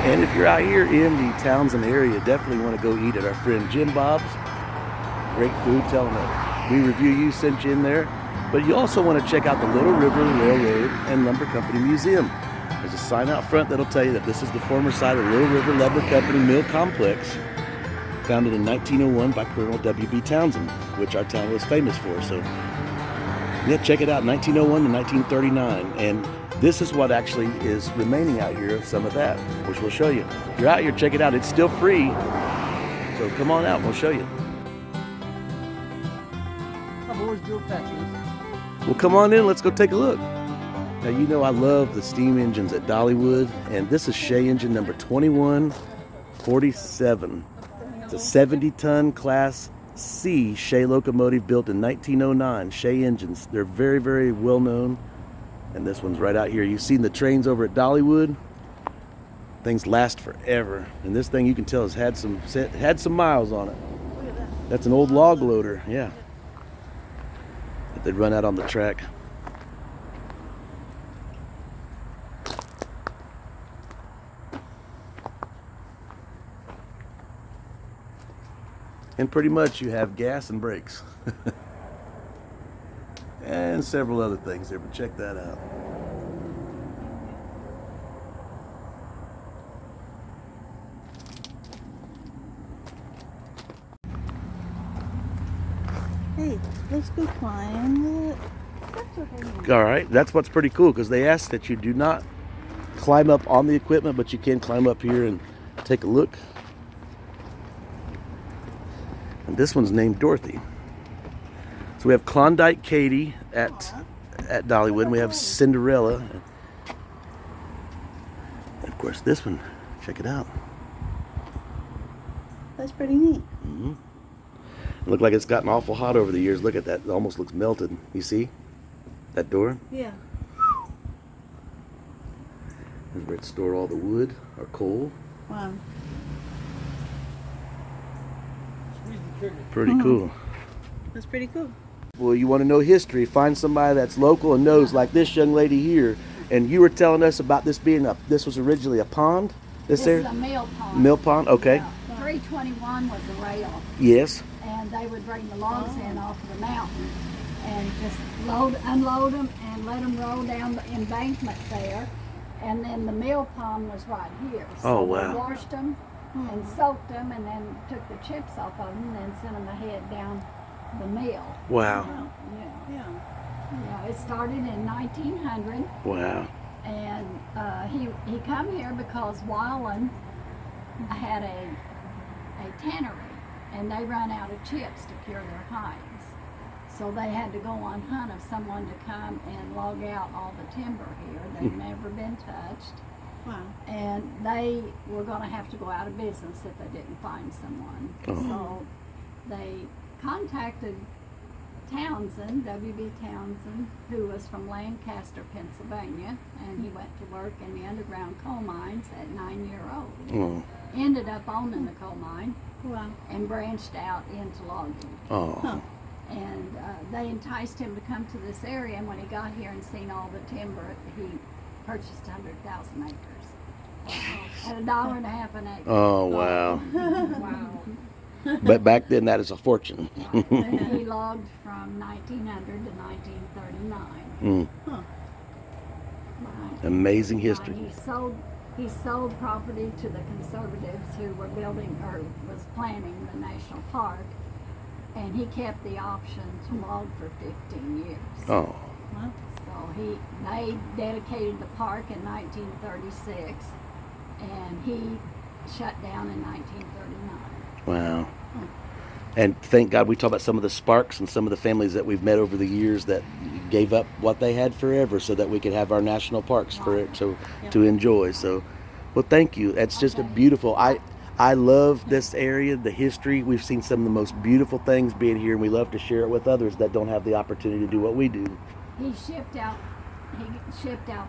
And if you're out here in the Townsend area, definitely want to go eat at our friend Jim Bob's. Great food, tell them that we review you, sent you in there. But you also want to check out the Little River Railroad and Lumber Company Museum. There's a sign out front that'll tell you that this is the former site of Little River Lumber Company Mill Complex, founded in 1901 by Colonel W.B. Townsend, which our town was famous for. So yeah, check it out, 1901 to 1939. And this is what actually is remaining out here of some of that, which we'll show you. If you're out here, check it out. It's still free. So come on out and we'll show you. I've always built patches. Well, come on in. Let's go take a look. Now, you know I love the steam engines at Dollywood, and this is Shea engine number 2147. It's a 70-ton Class C Shea locomotive built in 1909. Shea engines. They're very, very well known. And this one's right out here. You've seen the trains over at Dollywood. Things last forever. And this thing, you can tell, has had some miles on it. That's an old log loader, yeah. That they'd run out on the track. And pretty much you have gas and brakes. And several other things there, but check that out. Hey, let's go climb it. All right, that's what's pretty cool, because they ask that you do not climb up on the equipment, but you can climb up here and take a look. And this one's named Dorothy. So we have Klondike Katie at Dollywood, and we have Cinderella. And of course this one, check it out. That's pretty neat. Mm-hmm. It looked like it's gotten awful hot over the years. Look at that, it almost looks melted. You see that door? Yeah. That's where it stored all the wood or coal. Wow. Pretty cool. That's pretty cool. Well, you want to know history, find somebody that's local and knows, like this young lady here. And you were telling us about this being this was originally a pond? This is a mill pond. Mill pond, okay. Yeah. 321 was the rail. Yes. And they would bring the logs in off of the mountain and just unload them and let them roll down the embankment there. And then the mill pond was right here. So Oh, wow. we washed them and soaked them and then took the chips off of them and then sent them ahead down the mill. Wow. Yeah. Yeah, it started in 1900. Wow. And he come here because Wallen had a tannery, and they run out of chips to cure their hides. So they had to go on hunt of someone to come and log out all the timber here. They'd never been touched. Wow. And they were going to have to go out of business if they didn't find someone. So they contacted Townsend, W.B. Townsend, who was from Lancaster, Pennsylvania, and he went to work in the underground coal mines at 9 years old. Ended up owning the coal mine. Wow. And branched out into logging. And they enticed him to come to this area, and when he got here and seen all the timber, he purchased 100,000 acres. At $1.50 an acre. Oh, wow. Wow. But back then, that is a fortune. And he logged from 1900 to 1939. Right. Amazing history. He sold property to the conservatives who were building or was planning the national park, and he kept the option to log for 15 years. Oh. So they dedicated the park in 1936, and he shut down in 1939. Wow. And thank God we talk about some of the Sparks and some of the families that we've met over the years that gave up what they had forever so that we could have our national parks for it to enjoy. So, well, thank you. That's just a beautiful. I love this area, the history. We've seen some of the most beautiful things being here, and we love to share it with others that don't have the opportunity to do what we do. He shipped out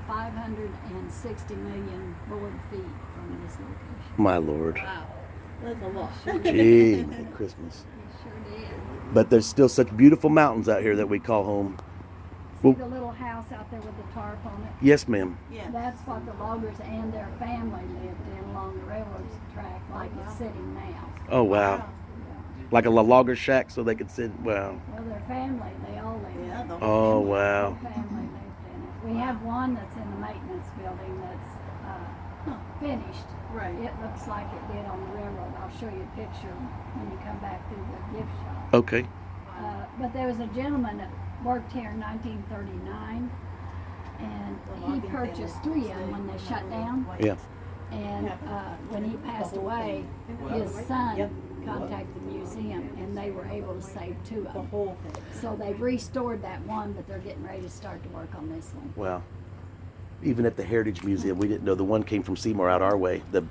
560 million board feet from this location. My Lord. Wow. That's a lot. Gee, Merry Christmas. He sure did. But there's still such beautiful mountains out here that we call home. See the little house out there with the tarp on it? Yes, ma'am. Yeah. That's what the loggers and their family lived in long sitting now. Oh, wow. Like a logger shack so they could sit. Wow. Well, their family, they all live Yeah, in the it. Oh, whole wow. Whole family lived in it. We have one that's in the maintenance building that's finished. Right. It looks like it did on the railroad. I'll show you a picture when you come back through the gift shop. Okay. But there was a gentleman that worked here in 1939, and he purchased 3 of them when they shut down. Yeah. And when he passed away, his son contacted the museum, and they were able to save 2 of The them. whole thing. So they've restored that one, but they're getting ready to start to work on this one. Wow. Even at the Heritage Museum, we didn't know the one came from Seymour out our way. The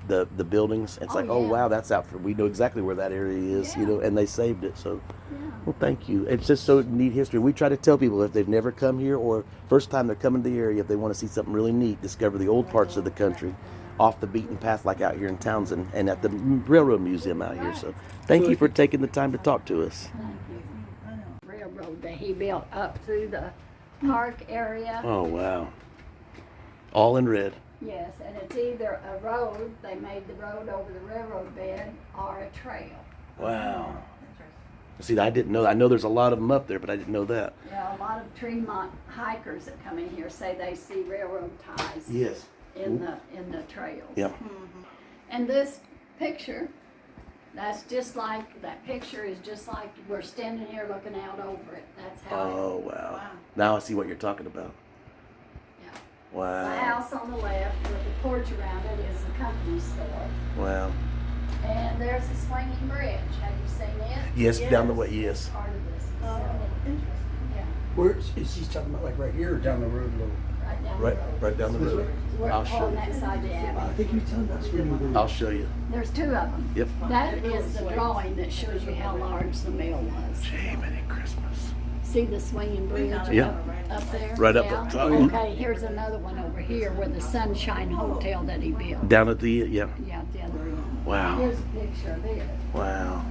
buildings. It's Oh, like, oh yeah. wow, that's out for. We know exactly where that area is, you know, and they saved it. So, Yeah. well, thank you. It's just so neat history. We try to tell people if they've never come here or first time they're coming to the area, if they want to see something really neat, discover the old parts of the country, off the beaten path, like out here in Townsend and at the Railroad Museum out here. So, thank you for taking the time to talk to us. Thank you. Railroad that he built up through the park area. Oh wow. All in red. Yes, and it's either a road, they made the road over the railroad bed, or a trail. Wow. See, I didn't know. I know there's a lot of them up there, but I didn't know that. Yeah, a lot of Tremont hikers that come in here say they see railroad ties Yes. in the trails. Yep. And this picture, that picture is just like we're standing here looking out over it. That's how Oh wow. Now I see what you're talking about. yeah. Wow. The house on the left with the porch around it is the company store. Wow. And there's a swinging bridge. Have you seen it? Yes, down the way. Yes. Part of this. Oh, interesting. Yeah, Where is he talking about, like right here or down the road a little? right down Right, the road. right down the road. We're I'll show on you. that side of the I avenue. think he was telling us where you were. I'll show you. There's 2 of them. Yep. That is the drawing that shows you how large the mill was. Jiminy Christmas. See the swinging bridge Yeah. up there? Right up Yeah. up top. Okay, here's another one over here where the Sunshine Hotel that he built. Down at the yeah. Yeah, the other end. Wow. Here's a picture of it, Wow.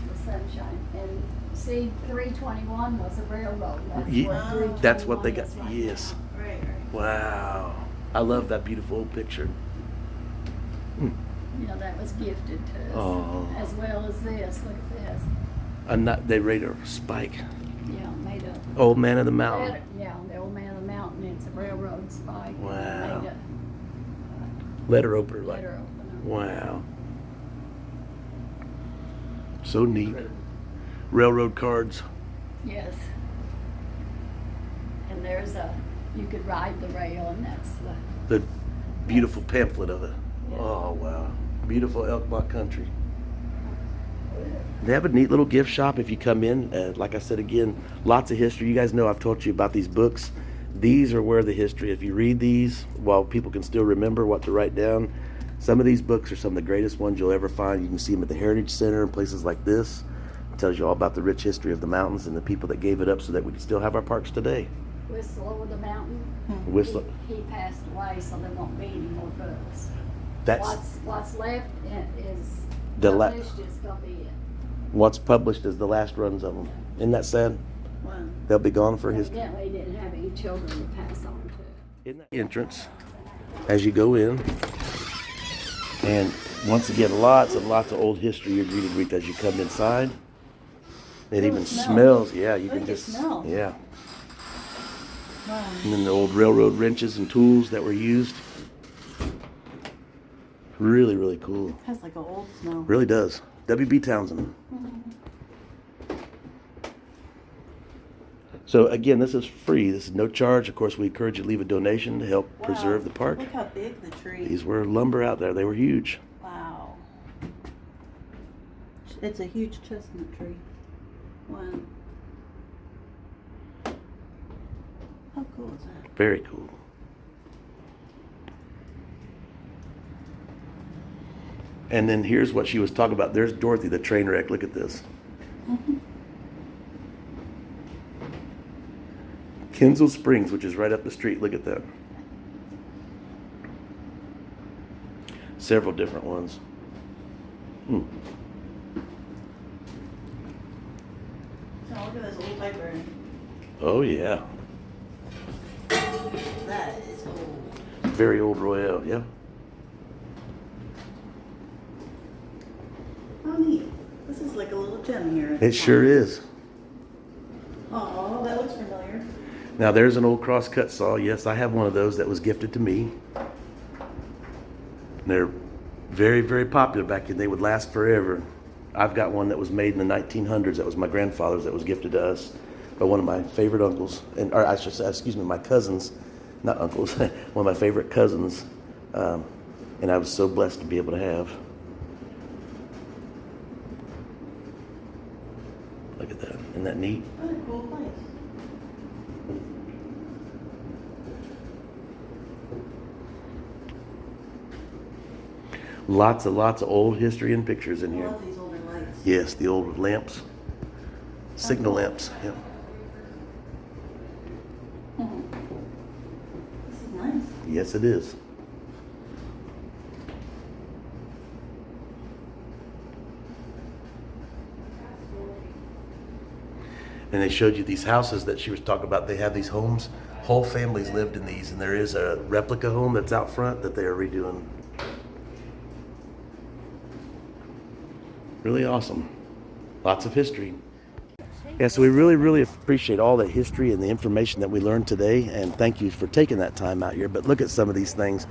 the Sunshine. And see, 321 was a railroad. That's Ye- what 321 That's what they got. is right Yes. Right, right. Wow. I love that beautiful old picture. now. You know, that was gifted to us. Oh. As well as this. Look at this. And that they rate a spike. Yeah, made a Old man of the mountain. yeah, the old man of the mountain. It's a railroad spike. Wow. Made a Letter opener. Like. letter opener. Wow. So neat. Railroad cards. Yes. And you could ride the rail, and that's the. The beautiful pamphlet of it. Oh wow. Beautiful Elkmont country. They have a neat little gift shop if you come in. Like I said again, lots of history. You guys know I've told you about these books. These are where the history, if you read these, while people can still remember what to write down, some of these books are some of the greatest ones you'll ever find. You can see them at the Heritage Center and places like this. It tells you all about the rich history of the mountains and the people that gave it up so that we can still have our parks today. Whistle Over the Mountain. Whistle. He passed away, so there won't be any more books. That's What's left is The la- published is gonna be it. what's published is the last runs of them. Isn't that sad? Wow. They'll be gone for his. Evidently, he didn't have any children to pass on to. In the entrance as you go in, and once again lots and lots of old history you're greeted with as you come inside. It even smells. Yeah, you can Look, it just smells. yeah. Wow. And then the old railroad wrenches and tools that were used. Really, really cool. Has like an old smell. Really does. W.B. Townsend. So again, this is free. This is no charge. Of course, we encourage you to leave a donation to help Wow. preserve the park. Look how big the tree. These were lumber out there. They were huge. Wow. It's a huge chestnut tree. Wow. How cool is that? Very cool. And then here's what she was talking about. There's Dorothy, the train wreck. Look at this. Kensal Springs, which is right up the street. Look at that. Several different ones. So look at this old library. Oh, yeah. That is old. Very old Royale, yeah. How neat. This is like a little gem here. It sure is. Oh, that looks familiar. Now there's an old crosscut saw. Yes, I have one of those that was gifted to me. They're very, very popular back then. They would last forever. I've got one that was made in the 1900s. That was my grandfather's. That was gifted to us by one of my favorite uncles, or I should say, excuse me, my cousins, not uncles. One of my favorite cousins, and I was so blessed to be able to have. Look at that. Isn't that neat? What a cool place. Lots of old history and pictures in I here. love these older lights. Yes, the old lamps, signal lamps. Yeah. This is nice. Yes, it is. And they showed you these houses that she was talking about. They have these homes. Whole families lived in these, and there is a replica home that's out front that they are redoing. Really awesome. Lots of history. Yeah, so we really appreciate all the history and the information that we learned today, and thank you for taking that time out here. But look at some of these things.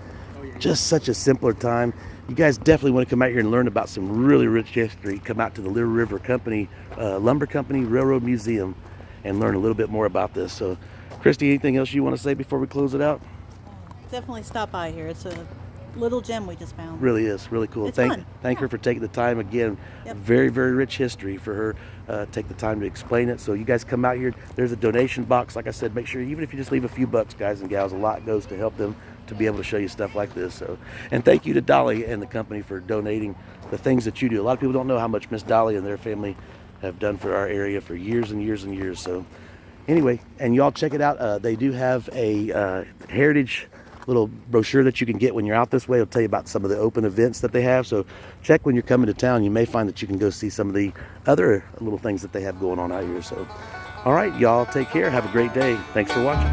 Just such a simpler time. You guys definitely want to come out here and learn about some really rich history. Come out to the Little River Company, Lumber Company Railroad Museum and learn a little bit more about this. So, Christy, anything else you want to say before we close it out? Definitely stop by here. It's a little gem we just found. Really is really cool. It's Thank fun. her for taking the time again. Yep. Very rich history for her. Take the time to explain it. So you guys come out here. There's a donation box. Like I said, make sure even if you just leave a few bucks, guys and gals, a lot goes to help them to be able to show you stuff like this. So, and thank you to Dolly and the company for donating the things that you do. A lot of people don't know how much Miss Dolly and their family have done for our area for years and years and years. So anyway, and y'all check it out. They do have a heritage little brochure that you can get when you're out this way. It'll tell you about some of the open events that they have. So check when you're coming to town. You may find that you can go see some of the other little things that they have going on out here. So, all right, y'all take care. Have a great day. Thanks for watching.